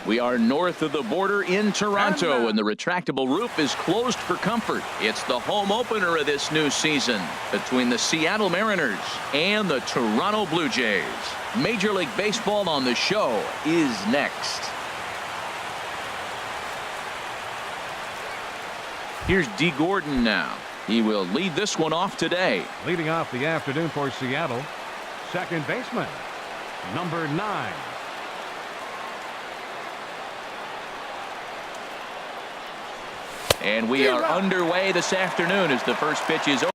We are north of the border in Toronto, and the retractable roof is closed for comfort. It's the home opener of this new season between the Seattle Mariners and the Toronto Blue Jays. Major League Baseball on the show is next. Here's Dee Gordon now. He will lead this one off today. Leading off the afternoon for Seattle, second baseman, number 9. And we are underway this afternoon as the first pitch is over.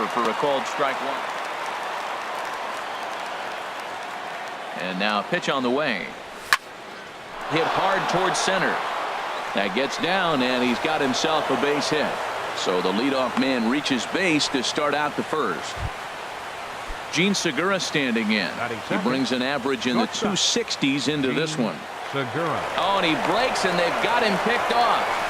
For a called strike one. And now pitch on the way. Hit hard towards center. That gets down, and he's got himself a base hit. So the leadoff man reaches base to start out the first. Gene Segura standing in. He brings an average in the 260s into this one. Segura. Oh, and he breaks, and they've got him picked off.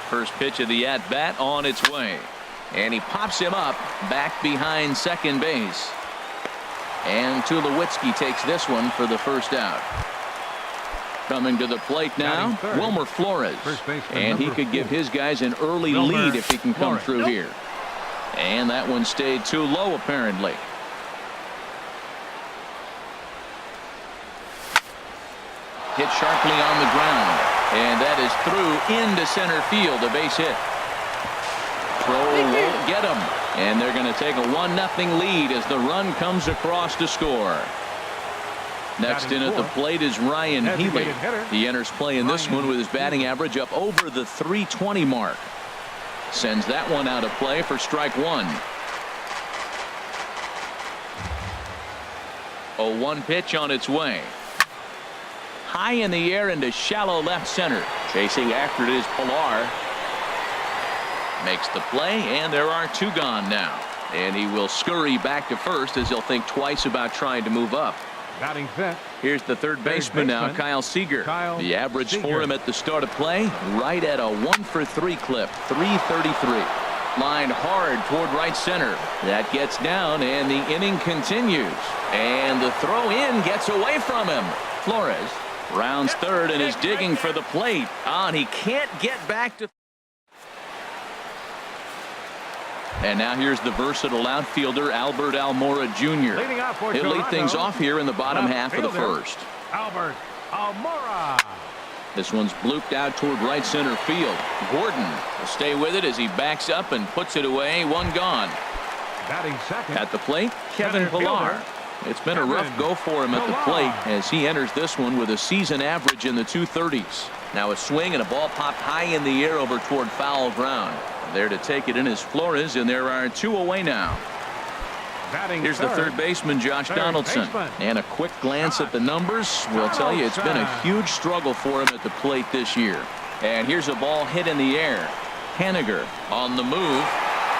First pitch of the at-bat on its way. And he pops him up back behind second base. And Tulowitzki takes this one for the first out. Coming to the plate now, Wilmer Flores. And he could give his guys an early lead if he can come through here. And that one stayed too low apparently. Hit sharply on the ground. And that is through into center field, a base hit. Throw won't get him. And they're going to take a 1-0 lead as the run comes across to score. Next in at the plate is Ryan Healy. He enters play in this one with his batting average up over the 320 mark. Sends that one out of play for strike one. 0-1 pitch on its way. High in the air into shallow left center. Chasing after it is Pilar. Makes the play, and there are two gone now. And he will scurry back to first as he'll think twice about trying to move up. Batting fifth. Here's the third baseman now, Kyle Seager. The average for him at the start of play, right at a 1-for-3 clip, 333. Lined hard toward right center. That gets down, and the inning continues. And the throw in gets away from him. Flores rounds third and is digging for the plate. And he can't get back to. And now here's the versatile outfielder Albert Almora Jr. He'll lead things off here in the bottom half of the first. Albert Almora. This one's blooped out toward right center field. Gordon will stay with it as he backs up and puts it away. One gone. Batting second. At the plate, Kevin Pilar. It's been a rough go for him at the plate as he enters this one with a season average in the 230s. Now a swing and a ball popped high in the air over toward foul ground. There to take it in is Flores, and there are two away now. Here's the third baseman, Josh Donaldson. And a quick glance at the numbers will tell you it's been a huge struggle for him at the plate this year. And here's a ball hit in the air. Haniger on the move.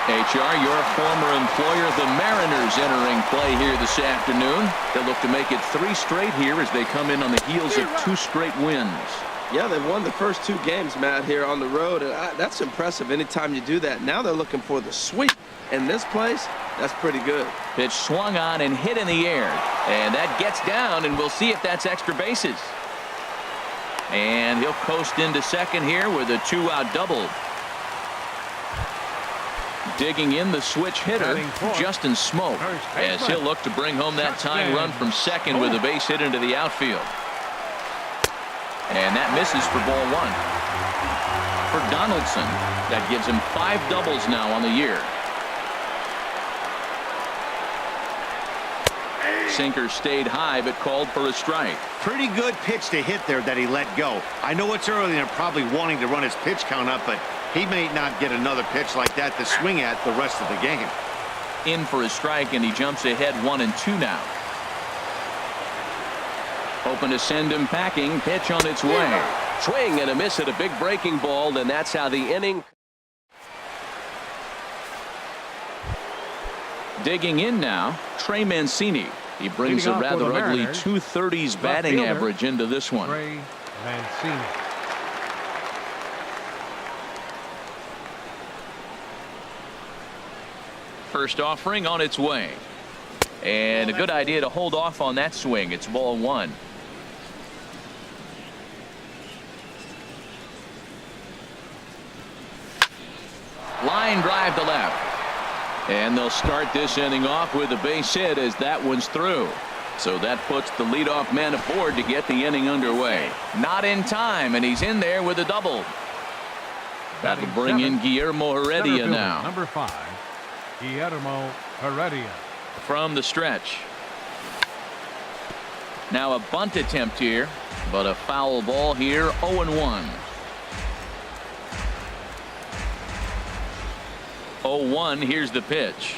HR, your former employer, the Mariners, entering play here this afternoon. They'll look to make it 3 straight here as they come in on the heels of 2 straight wins. Yeah, they've won the first 2 games, Matt, here on the road. And that's impressive anytime you do that. Now they're looking for the sweep. In this place, that's pretty good. Pitch swung on and hit in the air. And that gets down, and we'll see if that's extra bases. And he'll coast into second here with a 2-out double. Digging in the switch hitter, Justin Smoke, as he'll look to bring home that tying run from second with a base hit into the outfield. And that misses for ball 1. For Donaldson, that gives him 5 doubles now on the year. Sinker stayed high but called for a strike. Pretty good pitch to hit there that he let go. I know it's early and they're probably wanting to run his pitch count up, but he may not get another pitch like that to swing at the rest of the game. In for a strike, and he jumps ahead 1-2 now. Hoping to send him packing. Pitch on its way. Swing and a miss at a big breaking ball, and that's how the inning. Digging in now, Trey Mancini. He brings a rather ugly .230s batting average into this one. Trey Mancini. First offering on its way. And a good idea to hold off on that swing. It's ball one. Line drive to left. And they'll start this inning off with a base hit as that one's through. So that puts the leadoff man aboard to get the inning underway. Not in time, and he's in there with a double. That'll bring in Guillermo Heredia now. Number 5, Guillermo Heredia. From the stretch. Now a bunt attempt here, but a foul ball here, 0-1. 0-1, here's the pitch.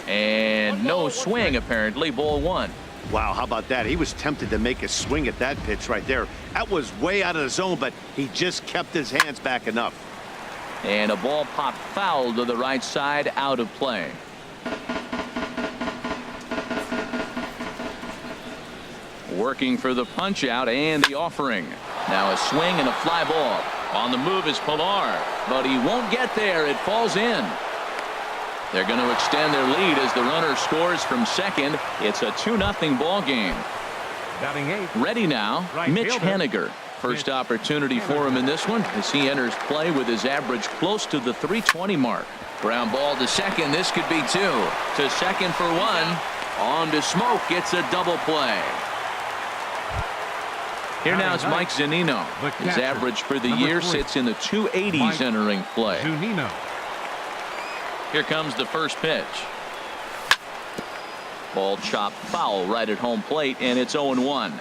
And no swing apparently, ball one. Wow, how about that? He was tempted to make a swing at that pitch right there. That was way out of the zone, but he just kept his hands back enough. And a ball popped foul to the right side, out of play. Working for the punch out and the offering. Now a swing and a fly ball. On the move is Pilar, but he won't get there. It falls in. They're going to extend their lead as the runner scores from second. It's a 2-0 ball game. Batting 8. Ready now, Right Mitch fielder. Haniger. First opportunity for him in this one as he enters play with his average close to the .320 mark. Ground ball to second. This could be 2. To second for 1. On to Smoke. Gets a double play. Here now is Mike Zunino. His average for the year sits in the 280s entering play. Zunino. Here comes the first pitch. Ball chopped foul right at home plate, and it's 0-1.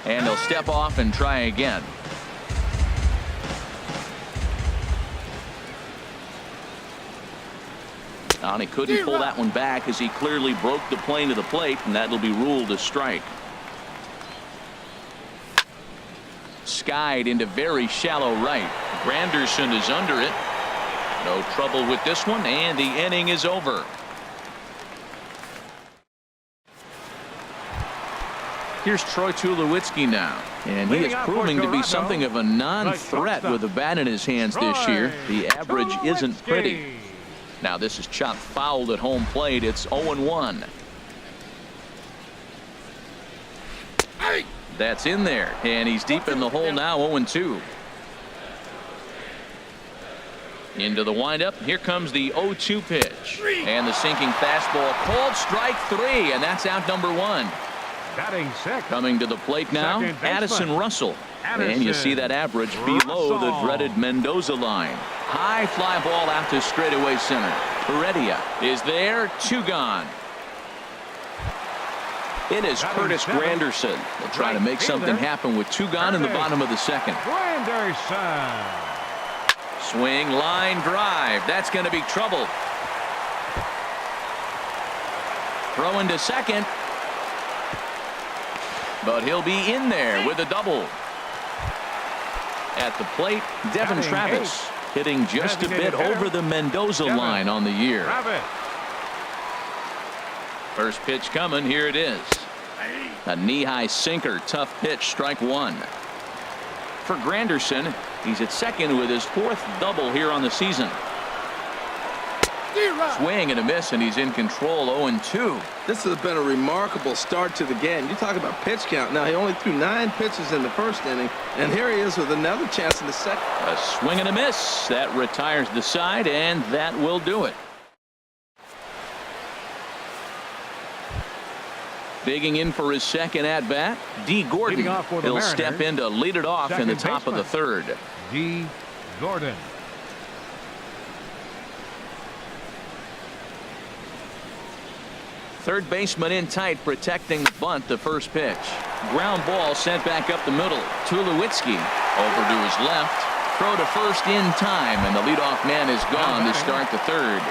And he'll step off and try again. And he couldn't pull that one back as he clearly broke the plane of the plate, and that'll be ruled a strike. Skied into very shallow right. Granderson is under it. No trouble with this one, and the inning is over. Here's Troy Tulowitzki now, and he is proving to be something of a non-threat with a bat in his hands this year. The average isn't pretty. Now this is chopped foul at home plate. It's 0-1. That's in there, and he's deep in the hole now, 0-2. Into the windup. Here comes the 0-2 pitch. And the sinking fastball called strike 3, and that's out number 1. Batting 6. Coming to the plate now, Addison Russell. And you see that average below the dreaded Mendoza line. High fly ball out to straightaway center. Heredia is there, 2 gone. In is Curtis Granderson. They'll try to make something happen with 2 gone in the bottom of the second. Granderson. Swing, line drive. That's going to be trouble. Throwing to second. But he'll be in there with a double. At the plate, Devin Travis hitting just a bit over the Mendoza line on the year. First pitch coming. Here it is. A knee-high sinker. Tough pitch. Strike 1. For Granderson, he's at second with his 4th double here on the season. Swing and a miss, and he's in control, 0-2. This has been a remarkable start to the game. You talk about pitch count. Now, he only threw 9 pitches in the first inning, and here he is with another chance in the second. A swing and a miss. That retires the side, and that will do it. Digging in for his second at-bat, D. Gordon. He'll step in to lead it off in the top of the 3rd. D. Gordon. Third baseman in tight, protecting the bunt. The first pitch. Ground ball sent back up the middle. Tulowitzki over to his left. Throw to first in time, and the leadoff man is gone to start the 3rd.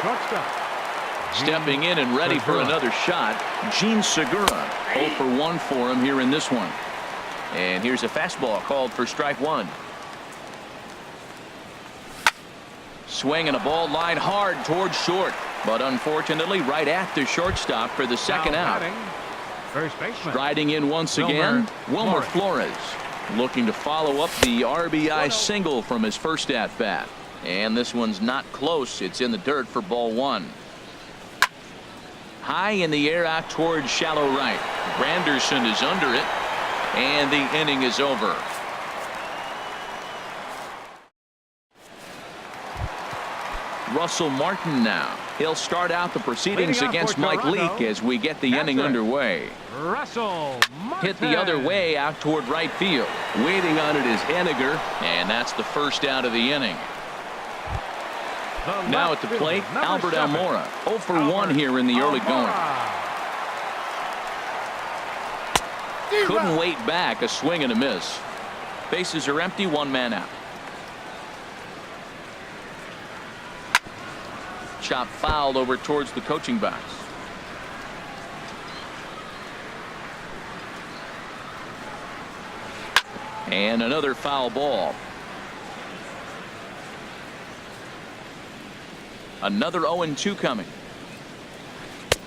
Stepping in and ready for another shot, Gene Segura. 0 for 1 for him here in this one. And here's a fastball called for strike one. Swing and a ball line hard towards short, but unfortunately right at the shortstop for the second out. First baseman. Striding in once again, Wilmer Flores. Looking to follow up the RBI single from his first at bat. And this one's not close. It's in the dirt for ball one. High in the air out towards shallow right. Granderson is under it, and the inning is over. Russell Martin now. He'll start out the proceedings against Mike Leake as we get the inning underway. Russell Martin. Hit the other way out toward right field. Waiting on it is Henniger, and that's the first out of the inning. Now at the plate, Albert Almora. 0 for 1 here in the early going. Couldn't wait back. A swing and a miss. Bases are empty. 1 man out. Chop fouled over towards the coaching box. And another foul ball. Another 0-2 coming.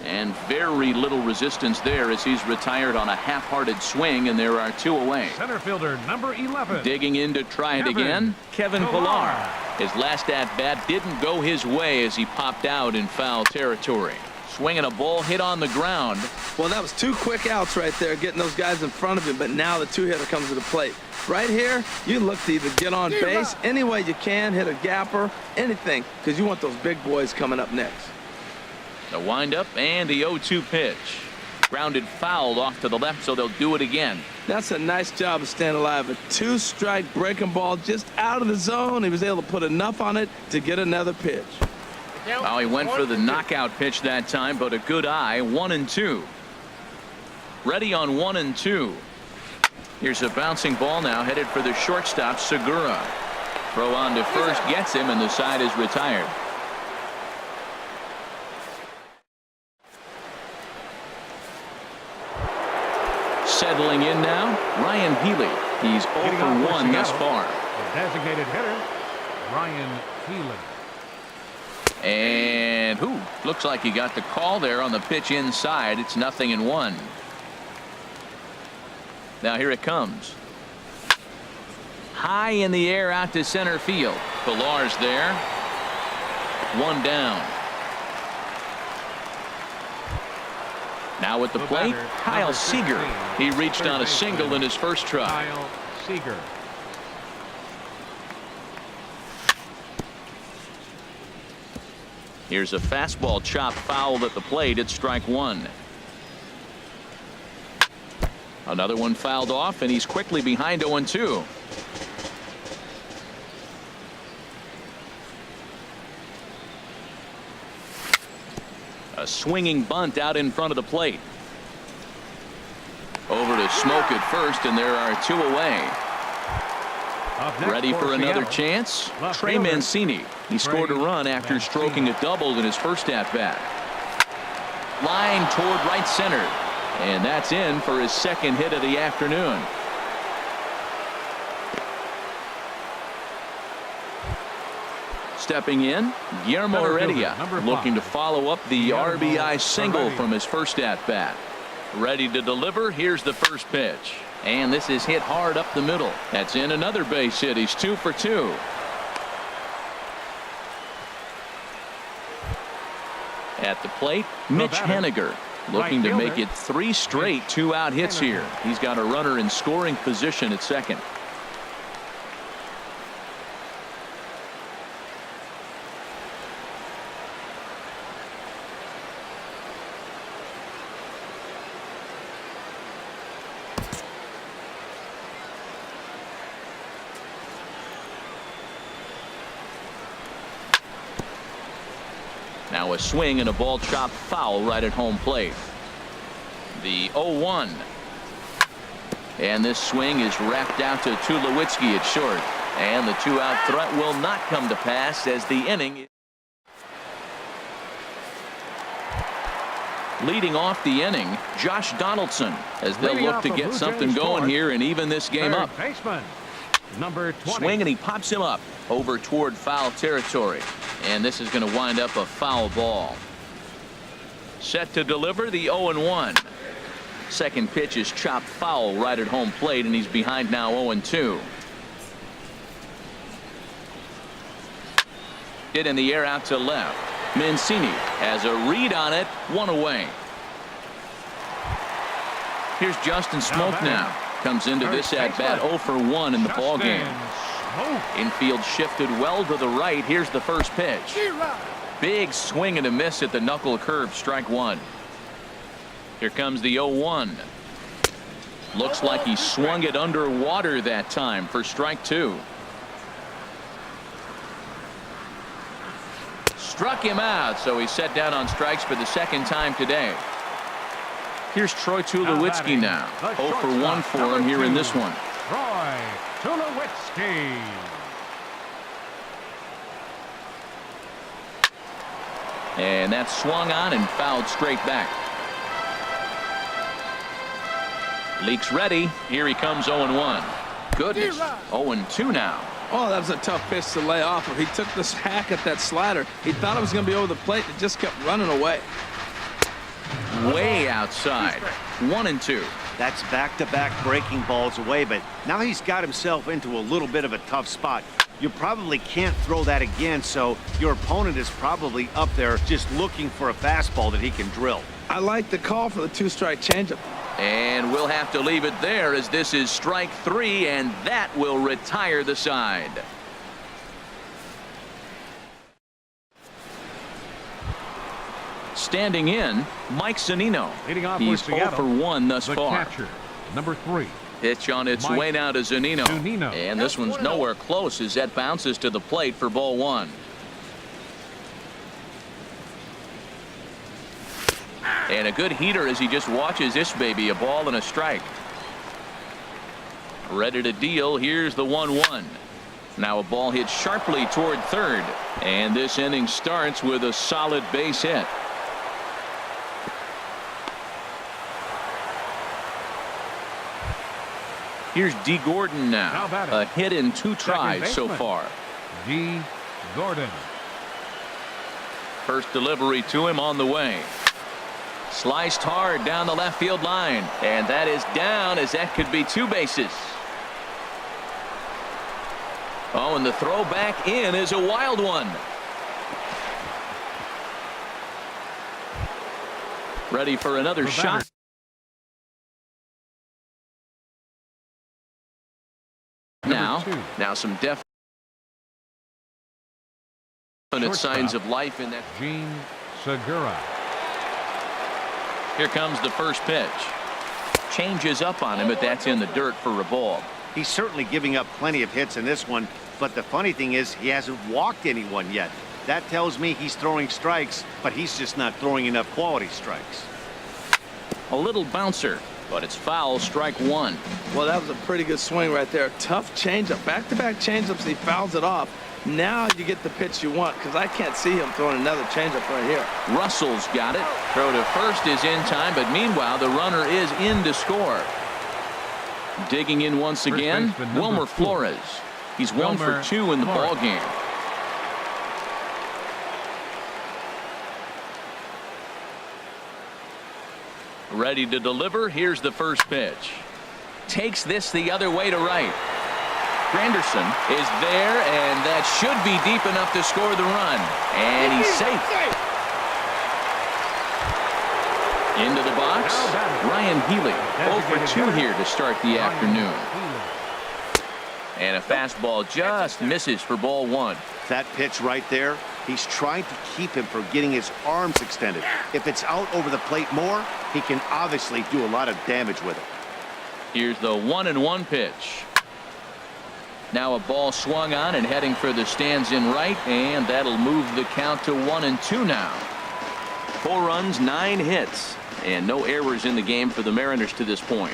And very little resistance there as he's retired on a half-hearted swing, and there are 2 away. Center fielder number 11. Digging in to try it again, Kevin Pillar. His last at-bat didn't go his way as he popped out in foul territory. Swinging a ball hit on the ground. Well, that was 2 quick outs right there, getting those guys in front of him, but now the 2-hitter comes to the plate. Right here, you look to either get on base any way you can, hit a gapper, anything, because you want those big boys coming up next. The windup and the 0-2 pitch. Grounded foul off to the left, so they'll do it again. That's a nice job of staying alive. A 2-strike breaking ball just out of the zone. He was able to put enough on it to get another pitch. Well, he went for the knockout pitch that time, but a good eye. 1-2. Ready on 1-2. Here's a bouncing ball now headed for the shortstop, Segura. Throw on to first gets him, and the side is retired. Settling in now, Ryan Healy. He's 0 for 1 thus far. The designated hitter, Ryan Healy. And looks like he got the call there on the pitch inside. It's 0-1. Now here it comes. High in the air out to center field. Pillar's there. 1 down. Now at the plate, Kyle Seager. He reached on a single in his first try. Kyle Seager. Here's a fastball chop fouled at the plate. It's strike one. Another one fouled off, and he's quickly behind 0-2. A swinging bunt out in front of the plate. Over to Smoke at first, and there are 2 away. Ready for another chance? Trey Mancini. He scored a run after stroking a double in his first at-bat. Line toward right center. And that's in for his second hit of the afternoon. Stepping in, Guillermo Heredia, looking to follow up the RBI single from his first at-bat. Ready to deliver. Here's the first pitch. And this is hit hard up the middle. That's in another base hit. He's 2 for 2. At the plate, Mitch Henniger, looking to make it 3 straight 2-out hits here. He's got a runner in scoring position at second. Now a swing and a ball chopped foul right at home plate. The 0-1. And this swing is wrapped out to Tulowitzki at short. And the 2-out threat will not come to pass as the inning. Leading off the inning, Josh Donaldson, as they'll Leading look off to the get Blue something Jays going start, here and even this game third up. baseman, number 20. Swing, and he pops him up over toward foul territory. And this is going to wind up a foul ball. Set to deliver the 0-1. Second pitch is chopped foul right at home plate, and he's behind now 0-2. Hit in the air out to left. Mancini has a read on it, one away. Here's Justin Smoke now. Comes into this at bat 0 for 1 in the ball game. Infield shifted well to the right. Here's the first pitch. Big swing and a miss at the knuckle curve, strike one. Here comes the 0-1. Looks like he swung it underwater that time for strike two. Struck him out, so he's set down on strikes for the second time today. Here's Troy Tulowitzki now. 0 for 1 for him here in this one. Troy Tulowitzki. And that's swung on and fouled straight back. Leaks ready. Here he comes 0-1. Goodness. 0-2 now. Oh, that was a tough pitch to lay off of. He took this hack at that slider. He thought it was going to be over the plate. It just kept running away. Way outside. 1-2. That's back-to-back breaking balls away, but now he's got himself into a little bit of a tough spot. You probably can't throw that again, so your opponent is probably up there just looking for a fastball that he can drill. I like the call for the two-strike changeup. And we'll have to leave it there, as this is strike three, and that will retire the side. Standing in, Mike Zunino. Leading off He's for Seattle, 0 for 1 thus the far. catcher, number 3. Pitch on its Mike way now to Zunino. Zunino. And this one's nowhere close as that bounces to the plate for ball one. And a good heater as he just watches this baby, a ball and a strike. Ready to deal. Here's the 1-1. Now a ball hit sharply toward third. And this inning starts with a solid base hit. Here's D. Gordon now. A hit in 2 tries so far. D. Gordon. First delivery to him on the way. Sliced hard down the left field line. And that is down, as that could be 2 bases. Oh, and the throw back in is a wild one. Ready for another shot. Now some definite signs of life in that. Gene Segura. Here comes the first pitch. Changes up on him, but that's in the dirt for a ball. He's certainly giving up plenty of hits in this one, but the funny thing is he hasn't walked anyone yet. That tells me he's throwing strikes, but he's just not throwing enough quality strikes. A little bouncer, but it's foul, strike one. Well, that was a pretty good swing right there. Tough changeup. Back-to-back changeups, he fouls it off. Now you get the pitch you want, because I can't see him throwing another changeup right here. Russell's got it. Throw to first is in time, but meanwhile the runner is in to score. Digging in once again, Wilmer Flores. He's 1 for 2 in the ball game. Ready to deliver. Here's the first pitch. Takes this the other way to right. Granderson is there, and that should be deep enough to score the run. And he's safe. Into the box, Ryan Healy. 0 for 2 here to start the afternoon. And a fastball just misses for ball one. That pitch right there, he's trying to keep him from getting his arms extended. If it's out over the plate more, he can obviously do a lot of damage with it. Here's the 1-1 pitch. Now a ball swung on and heading for the stands in right, and that'll move the count to 1-2 now. 4 runs, 9 hits, and no errors in the game for the Mariners to this point.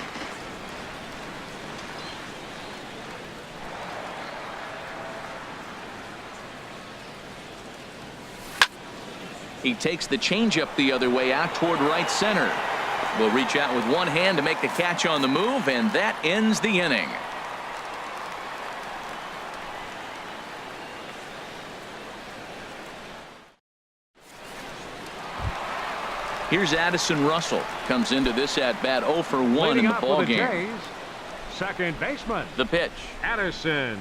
He takes the changeup the other way out toward right center. Will reach out with one hand to make the catch on the move, and that ends the inning. Here's Addison Russell. Comes into this at bat 0 for 1 in the ball game. Jays, second baseman. The pitch. Addison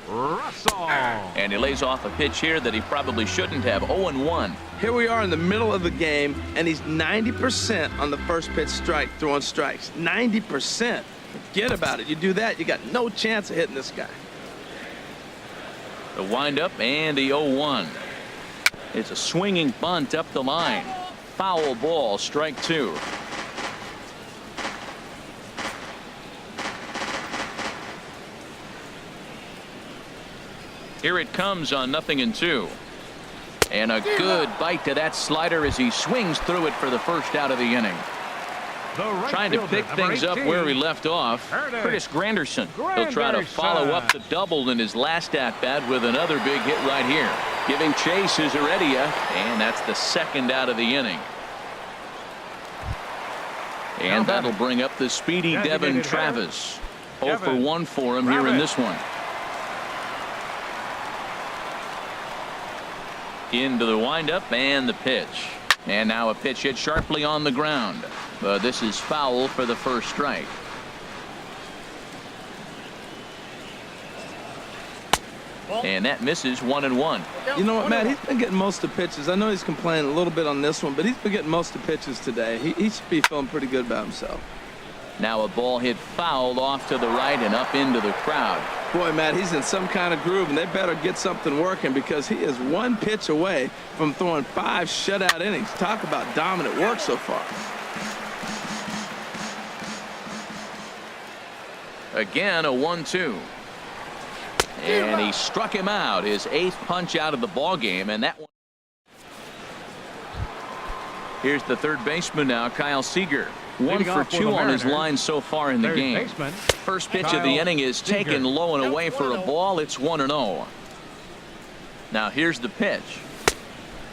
Russell. And he lays off a pitch here that he probably shouldn't have. 0-1. Here we are in the middle of the game, and he's 90% on the first pitch strike, throwing strikes. 90%. Forget about it. You do that, you got no chance of hitting this guy. The windup and the 0-1. It's a swinging bunt up the line. Foul ball, strike 2. Here it comes on 0-2. And a good bite to that slider as he swings through it for the first out of the inning. Trying to pick things up where he left off. Curtis Granderson. He'll try to follow up the double in his last at-bat with another big hit right here. Giving chase is Heredia, and that's the second out of the inning. And that'll bring up the speedy Devin Travis. 0 for 1 for him here in this one. Into the windup and the pitch. And now a pitch hit sharply on the ground. This is foul for the first strike. And that misses 1-1. You know what, Matt? He's been getting most of the pitches. I know he's complaining a little bit on this one, but he's been getting most of the pitches today. He should be feeling pretty good about himself. Now a ball hit fouled off to the right and up into the crowd. Boy, Matt, he's in some kind of groove, and they better get something working because he is one pitch away from throwing 5 shutout innings. Talk about dominant work so far. Again, a 1-2. And he struck him out, his 8th punch out of the ball game, and that one. Here's the third baseman now, Kyle Seager. 1 for 2 on his line so far in the game. First pitch of the inning is taken low and away for a ball. It's 1-0. Now here's the pitch.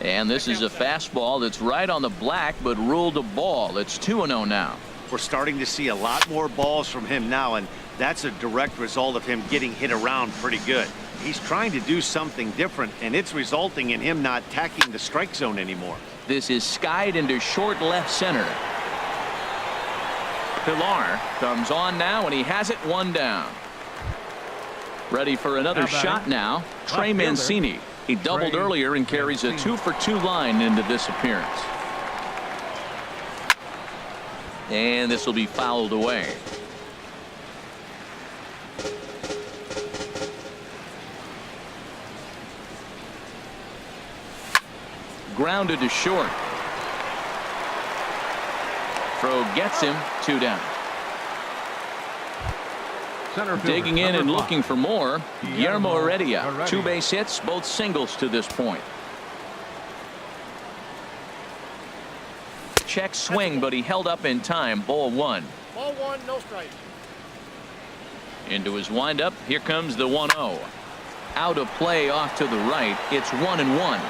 And this is a fastball that's right on the black but ruled a ball. It's 2-0 now. We're starting to see a lot more balls from him now, and that's a direct result of him getting hit around pretty good. He's trying to do something different, and it's resulting in him not attacking the strike zone anymore. This is skied into short left center. Pilar comes on now, and he has it 1 down. Ready for another shot now. Trey Mancini. He doubled earlier and carries a 2 for 2 line into this appearance. And this will be fouled away. Grounded to short. Throw gets him, 2 down. Digging in and looking for more, Guillermo Heredia. 2 base hits, both singles to this point. Check swing, but he held up in time. Ball 1. Ball 1, no strike. Into his windup. Here comes the 1-0. Out of play off to the right. It's 1-1.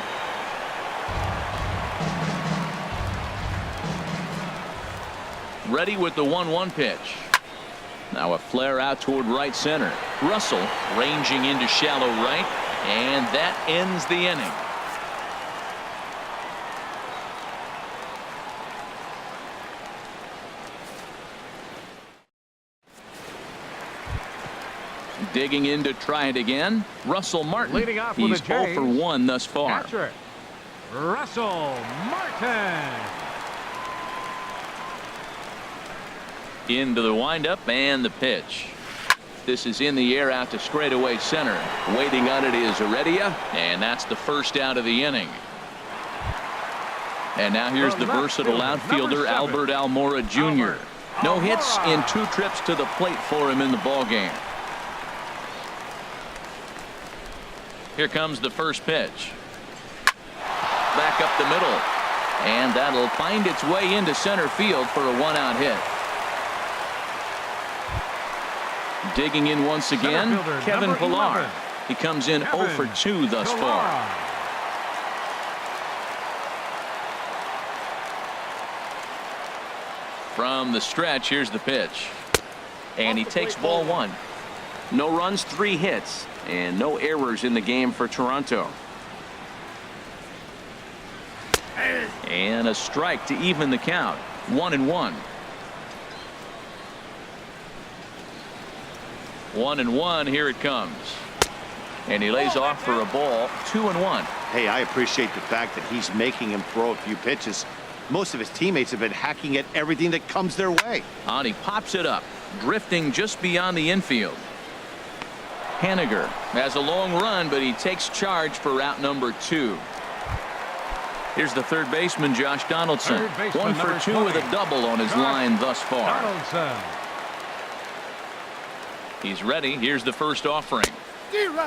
Ready with the 1-1 pitch. Now a flare out toward right center. Russell ranging into shallow right, and that ends the inning. Digging in to try it again. Russell Martin. Leading off with He's the 0 for 1 thus far. Patrick Russell Martin. Into the windup and the pitch. This is in the air out to straightaway center. Waiting on it is Heredia, and that's the first out of the inning. And now here's the versatile outfielder Albert Almora Jr. No hits in 2 trips to the plate for him in the ball game. Here comes the first pitch. Back up the middle, and that'll find its way into center field for a 1-out hit. Digging in once again, Kevin Pilar. He comes in 0 for 2 thus far. From the stretch, here's the pitch. And he takes ball one. No runs, 3 hits, and no errors in the game for Toronto. And a strike to even the count. 1-1. 1-1. Here it comes. And he lays off for a ball. 2-1. Hey, I appreciate the fact that he's making him throw a few pitches. Most of his teammates have been hacking at everything that comes their way. And he pops it up, drifting just beyond the infield. Haniger has a long run, but he takes charge for out number 2. Here's the third baseman, Josh Donaldson. 1 for 2 with a double on his line thus far. Donaldson. He's ready. Here's the first offering.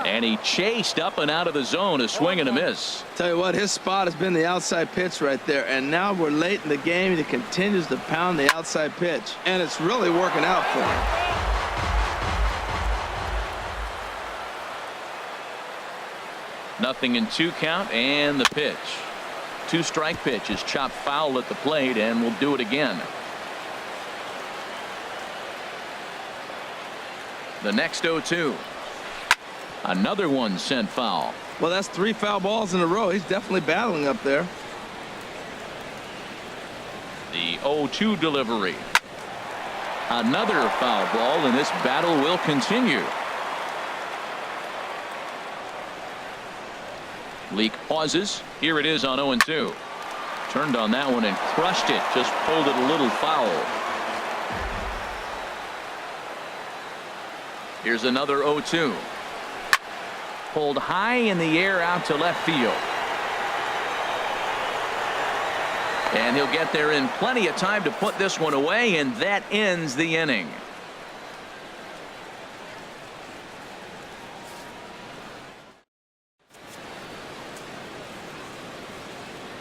And he chased up and out of the zone, a swing and a miss. Tell you what, his spot has been the outside pitch right there, and now we're late in the game. He continues to pound the outside pitch, and it's really working out for him. Nothing in 2 count, and the pitch. 2-strike pitch is chopped foul at the plate, and we'll do it again. The next 0-2. Another one sent foul. Well, that's 3 foul balls in a row. He's definitely battling up there. The 0-2 delivery. Another foul ball, and this battle will continue. Leak pauses. Here it is on 0-2. Turned on that one and crushed it. Just pulled it a little foul. Here's another 0-2. Pulled high in the air out to left field. And he'll get there in plenty of time to put this one away, and that ends the inning.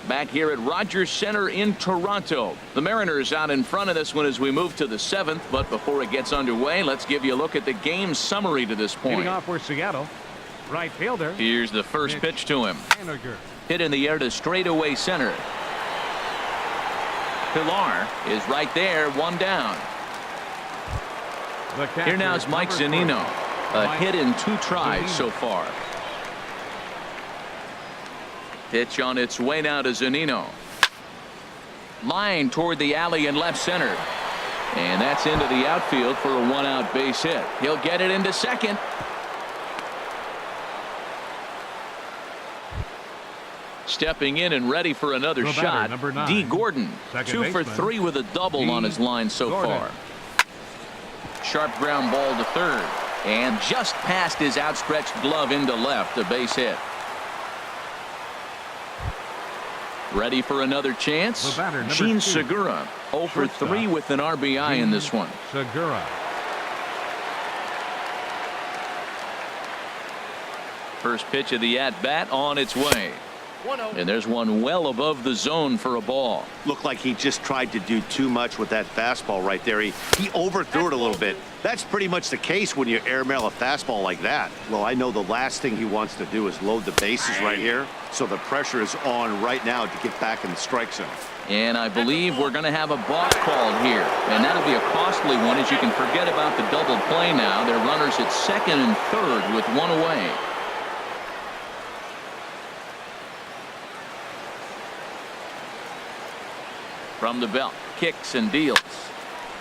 Back here at Rogers Center in Toronto. The Mariners out in front of this one as we move to the 7th. But before it gets underway, let's give you a look at the game summary to this point. Leading off for Seattle, right fielder. Here's the first pitch to him. Haniger. Hit in the air to straightaway center. Pilar is right there, 1 down. Here now is Mike Zunino. A hit in 2 tries so far. Pitch on its way now to Zunino. Line toward the alley in left center. And that's into the outfield for a 1-out base hit. He'll get it into second. Stepping in and ready for another shot. D. Gordon, 2 for 3 with a double on his line so far. Sharp ground ball to third. And just past his outstretched glove into left, a base hit. Ready for another chance. Gene Segura, 0 for 3 with an RBI in this one. Segura. First pitch of the at-bat on its way. And there's one well above the zone for a ball. Looked like he just tried to do too much with that fastball right there. He overthrew it a little bit. That's pretty much the case when you airmail a fastball like that. Well, I know the last thing he wants to do is load the bases right here. So the pressure is on right now to get back in the strike zone. And I believe we're going to have a balk called here. And that'll be a costly one, as you can forget about the double play now. They're runners at second and third with 1 away. From the belt, kicks and deals.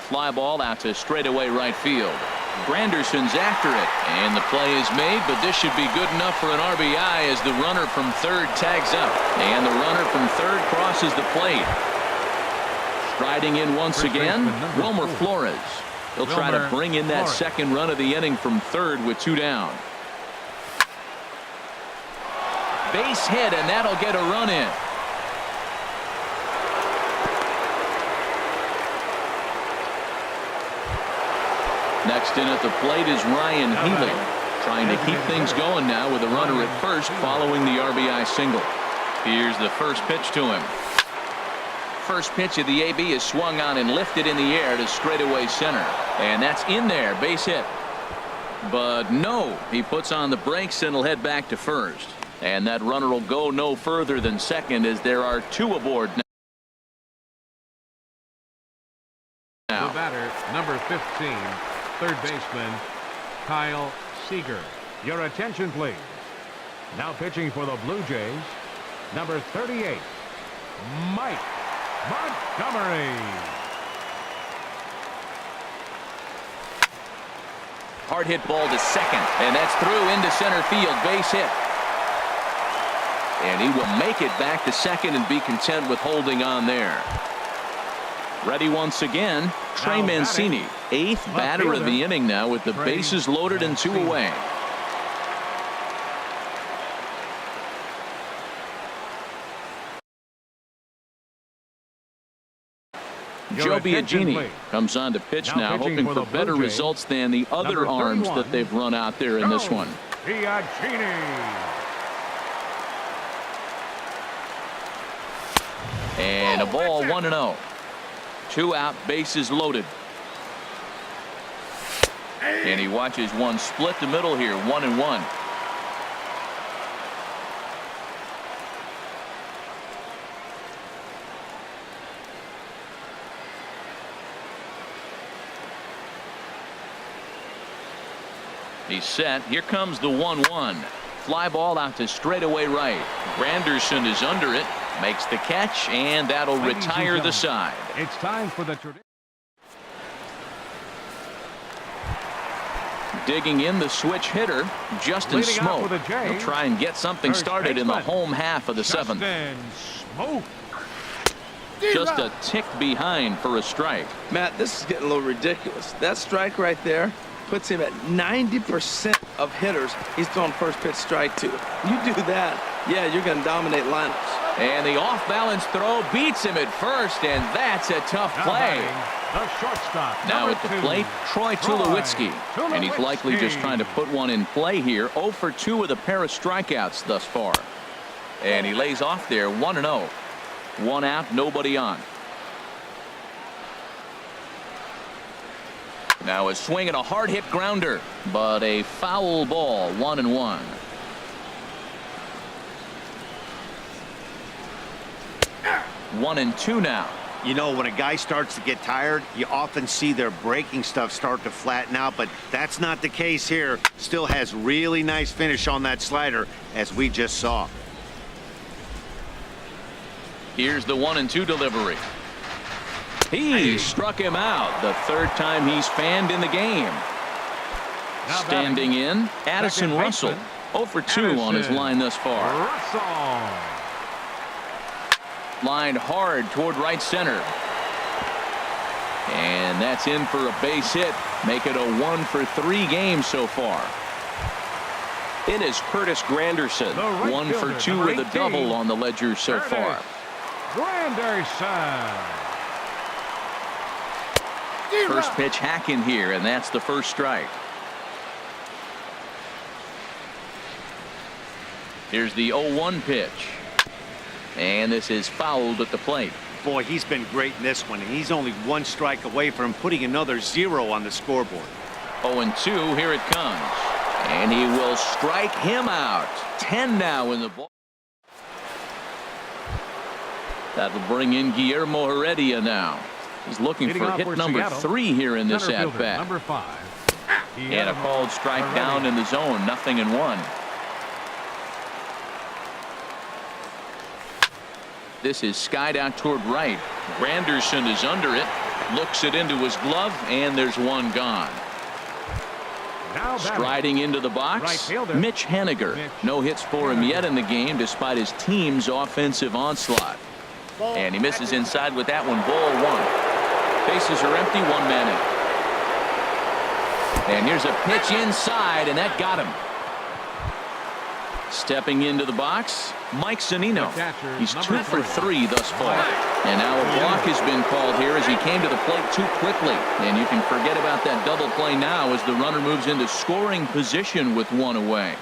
Fly ball out to straightaway right field. Granderson's after it, and the play is made, but this should be good enough for an RBI as the runner from third tags up. And the runner from third crosses the plate. Striding in once again, Wilmer Flores. He'll try to bring in that second run of the inning from third with 2 down. Base hit, and that'll get a run in. Next in at the plate is Ryan Healy, trying to keep things going now with a runner at first following the RBI single. Here's the first pitch to him. First pitch of the AB is swung on and lifted in the air to straightaway center. And that's in there, base hit. But no, he puts on the brakes and will head back to first. And that runner will go no further than second as there are 2 aboard now. batter, number 15, third baseman, Kyle Seager. Your attention, please. Now pitching for the Blue Jays, number 38, Mike Montgomery. Hard hit ball to second, and that's through into center field. Base hit. And he will make it back to second and be content with holding on there. Ready once again, Trey Mancini, eighth batter of the inning now with the bases loaded and 2 away. Joe Biagini comes on to pitch now, hoping for better results than the other arms that they've run out there in this one. Biagini. And a ball, 1-0. 2 out, bases loaded. And he watches one split the middle here, 1-1. He's set. Here comes the 1-1. Fly ball out to straightaway right. Granderson is under it. Makes the catch, and that'll retire the side. It's time for the tradition. Digging in the switch hitter, Justin Smoke. He'll try and get something started in the home half of the 7th. Smoke. Just a tick behind for a strike. Matt, this is getting a little ridiculous. That strike right there puts him at 90% of hitters he's throwing first pitch strike to. You do that, yeah, you're going to dominate lineups. And the off-balance throw beats him at first, and that's a tough play. The shortstop. Now at the plate, Troy Tulowitzki. And he's likely just trying to put one in play here. 0 for 2 with a pair of strikeouts thus far. And he lays off there, 1-0. 1 out, nobody on. Now a swing and a hard hit grounder, but a foul ball, 1-1. One and two now. You know, when a guy starts to get tired, you often see their breaking stuff start to flatten out, but that's not the case here. Still has really nice finish on that slider, as we just saw. Here's the 1-2 delivery. He struck him out, the 3rd time he's fanned in the game. Standing in, Addison Russell. 0 for 2 on his line thus far. Russell. Lined hard toward right center. And that's in for a base hit. Make it a 1 for 3 game so far. It is Curtis Granderson. 1 for 2 with a double on the ledger so far. Granderson. First pitch hacking here, and that's the first strike. Here's the 0-1 pitch. And this is fouled at the plate. Boy, he's been great in this one, and he's only 1 strike away from putting another 0 on the scoreboard. 0-2, here it comes. And he will strike him out. 10 now in the ball. That'll bring in Guillermo Heredia now. He's looking for hit number 3 here in this at-bat. Number 5. And a called strike down in the zone, 0-1. This is skied out toward right. Granderson is under it. Looks it into his glove, and there's one gone. Striding into the box, Mitch Haniger. No hits for him yet in the game despite his team's offensive onslaught. And he misses inside with that one. Ball 1. Bases are empty, 1 man in. And here's a pitch inside, and that got him. Stepping into the box, Mike Zunino. He's 2 for 3 thus far. And now a block has been called here as he came to the plate too quickly. And you can forget about that double play now as the runner moves into scoring position with 1 away.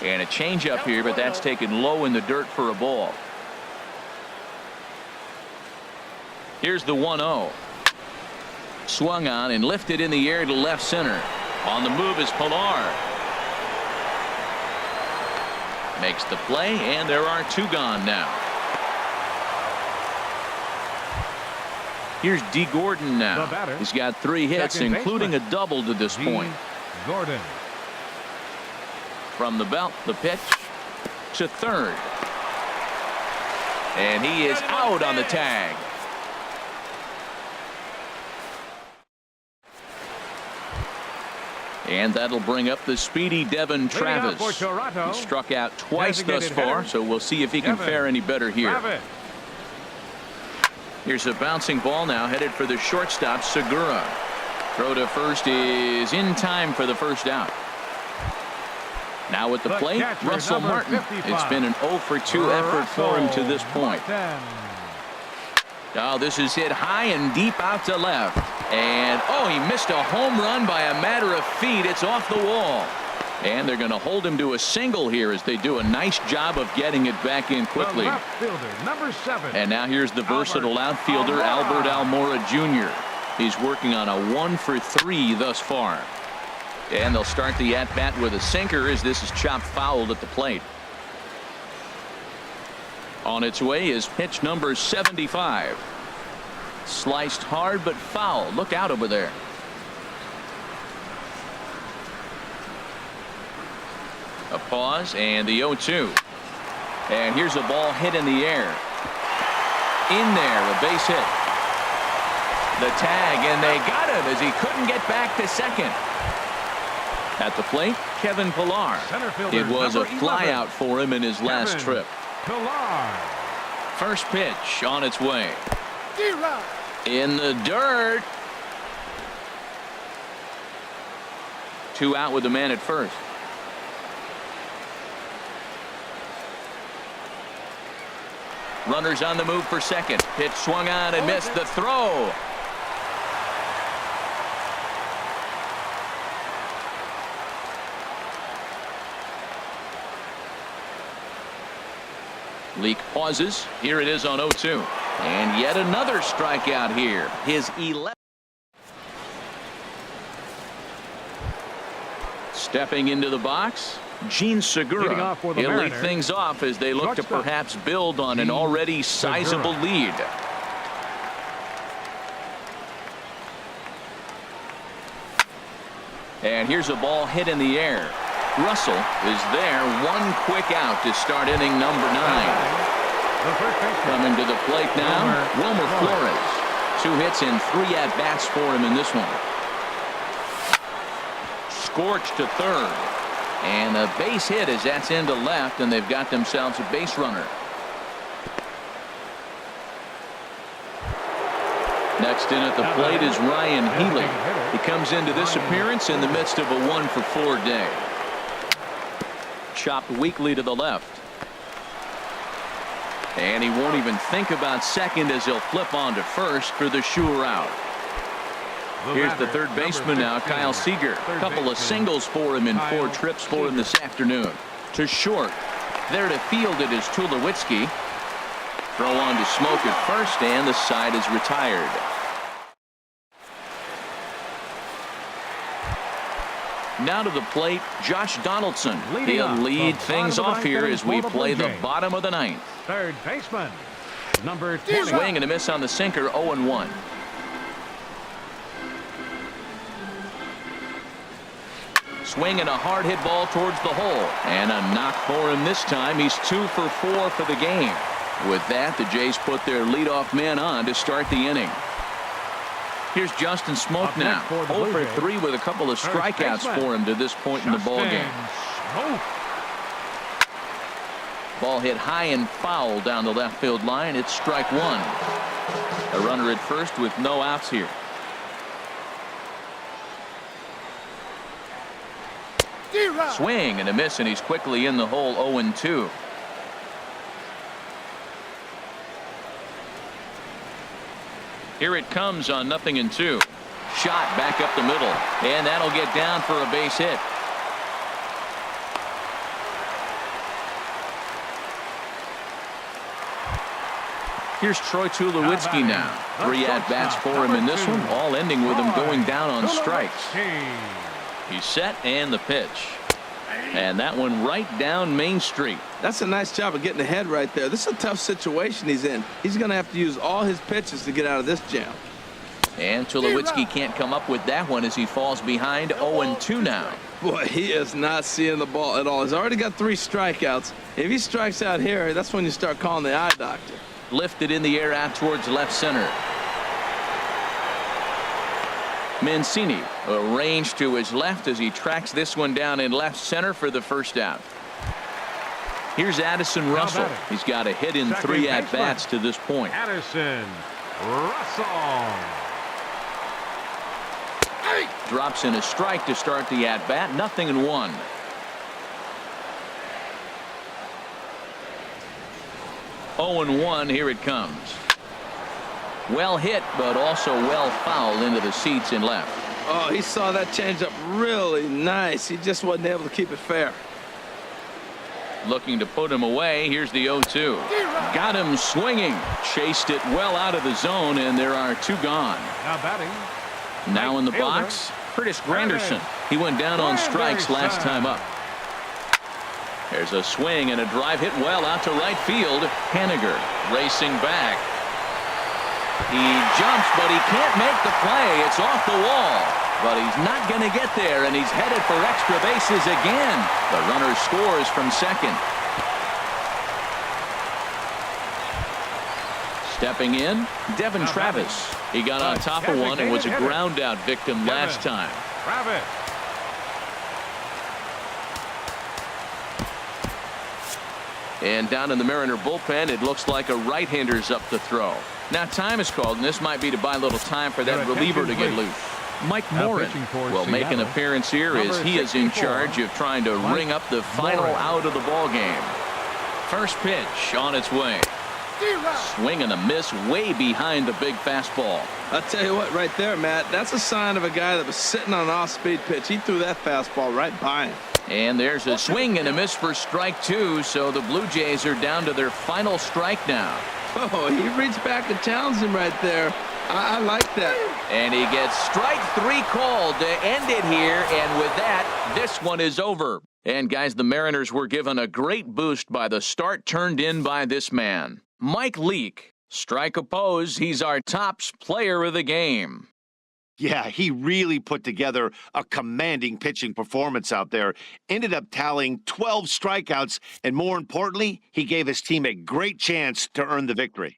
And a changeup here, but that's taken low in the dirt for a ball. Here's the 1-0. Swung on and lifted in the air to left center. On the move is Pilar. Makes the play, and there are 2 gone now. Here's D. Gordon The now. batter. He's got 3 hits, Second including baseman. a double to this G. point. Gordon. From the belt, the pitch to third. And he is out on the tag. And that'll bring up the speedy Devin Leading off for Travis. Toronto. He struck out twice thus Designated far, hitter, so we'll see if he can Devin fare any better here. Travis. Here's a bouncing ball now headed for the shortstop, Segura. Throw to first is in time for the first out. Now at the The plate, catcher, Russell number Martin. 55. It's been an 0 for 2 effort for him to this point. Martin. Oh, this is hit high and deep out to left. And, oh, he missed a home run by a matter of feet. It's off the wall. And they're going to hold him to a single here as they do a nice job of getting it back in quickly. The left fielder, number 7. And now here's the versatile outfielder, Albert Almora Jr. He's working on a 1 for 3 thus far. And they'll start the at-bat with a sinker as this is chopped fouled at the plate. On its way is pitch number 75. Sliced hard but foul. Look out over there. A pause and the 0-2. And here's a ball hit in the air. In there, a base hit. The tag, and they got him as he couldn't get back to second. At the plate, Kevin Pillar. Center fielder, It was a number 11. flyout for him in his last Kevin trip. Pillar. First pitch on its way. In the dirt. 2 out with the man at first. Runners on the move for second. Pitch swung on and missed the throw. Leak pauses. Here it is on 0-2. And yet another strikeout here. His 11th. Stepping into the box, Gene Leading Segura. off for the He'll lead Mariners. things off as they look to Shortstop, perhaps build on an Gene already sizable Segura. lead. And here's a ball hit in the air. Russell is there. 1 quick out to start inning number 9. The first baseman. Coming to the plate now, Wilmer Flores. 2 hits and 3 at-bats for him in this one. Scorched to third. And a base hit as that's into left, and they've got themselves a base runner. Next in at the plate is Ryan Healy. He comes into this appearance in the midst of a 1 for 4 day. Chopped weakly to the left. And he won't even think about second as he'll flip on to first for the sure out. Here's the third baseman now, Kyle Seager. A couple of singles for him in 4 trips for him this afternoon. To short. There to field it is Tulowitzki. Throw on to Smoke at first, and the side is retired. Now to the plate, Josh Donaldson. Leading He'll off lead the things bottom of off the here ninth as we inning for the play Blue the Jays. bottom of the 9th. Third baseman, number 20. Swing and a miss on the sinker, 0-1. Swing and a hard hit ball towards the hole. And a knock for him this time. He's 2 for 4 for the game. With that, the Jays put their leadoff man on to start the inning. Here's Justin Smoke Up now. next for the 0 Blue for Jays. 3 with a couple of Third strikeouts baseman, for him to this point in the ball game. Smoke. Ball hit high and foul down the left field line. It's strike 1. A runner at first with no outs here. Swing and a miss, and he's quickly in the hole. 0-2. Here it comes on 0-2. Shot back up the middle, and that'll get down for a base hit. Here's Troy Tulowitzki now. 3 at-bats for him in this one, all ending with him going down on strikes. He's set, and the pitch. And that one right down Main Street. That's a nice job of getting ahead right there. This is a tough situation he's in. He's going to have to use all his pitches to get out of this jam. And Tulowitzki can't come up with that one as he falls behind 0-2 now. Boy, he is not seeing the ball at all. He's already got 3 strikeouts. If he strikes out here, that's when you start calling the eye doctor. Lifted in the air out towards left center. Mancini arranged to his left as he tracks this one down in left center for the first out. Here's Addison Russell. He's got a hit in 3 at-bats to this point. Addison Russell. Drops in a strike to start the at-bat. 0-1. Oh and 1. Here it comes. Well hit, but also well fouled into the seats in left. Oh, he saw that changeup really nice. He just wasn't able to keep it fair. Looking to put him away. Here's the 0-2. Got him swinging. Chased it well out of the zone, and there are 2 gone. Now batting. Now in the box, Curtis Granderson. He went down on strikes last time up. There's a swing and a drive hit well out to right field. Haniger racing back. He jumps, but he can't make the play. It's off the wall. But he's not going to get there, and he's headed for extra bases again. The runner scores from second. Stepping in, Devin Travis. He got on top of one and was a ground out victim last time. Travis. And down in the Mariner bullpen, it looks like a right-hander's up to throw. Now time is called, and this might be to buy a little time for that reliever to get loose. Mike Morin will make an appearance here as he is in charge of trying to ring up the final out of the ball game. First pitch on its way. Swing and a miss way behind the big fastball. I'll tell you what, right there, Matt, that's a sign of a guy that was sitting on an off-speed pitch. He threw that fastball right by him. And there's a swing and a miss for strike 2, so the Blue Jays are down to their final strike now. Oh, he reached back and challenged him right there. I like that. And he gets strike 3 called to end it here, and with that, this one is over. And guys, the Mariners were given a great boost by the start turned in by this man, Mike Leake. Strike oppose, he's our tops player of the game. Yeah, he really put together a commanding pitching performance out there. Ended up tallying 12 strikeouts, and more importantly, he gave his team a great chance to earn the victory.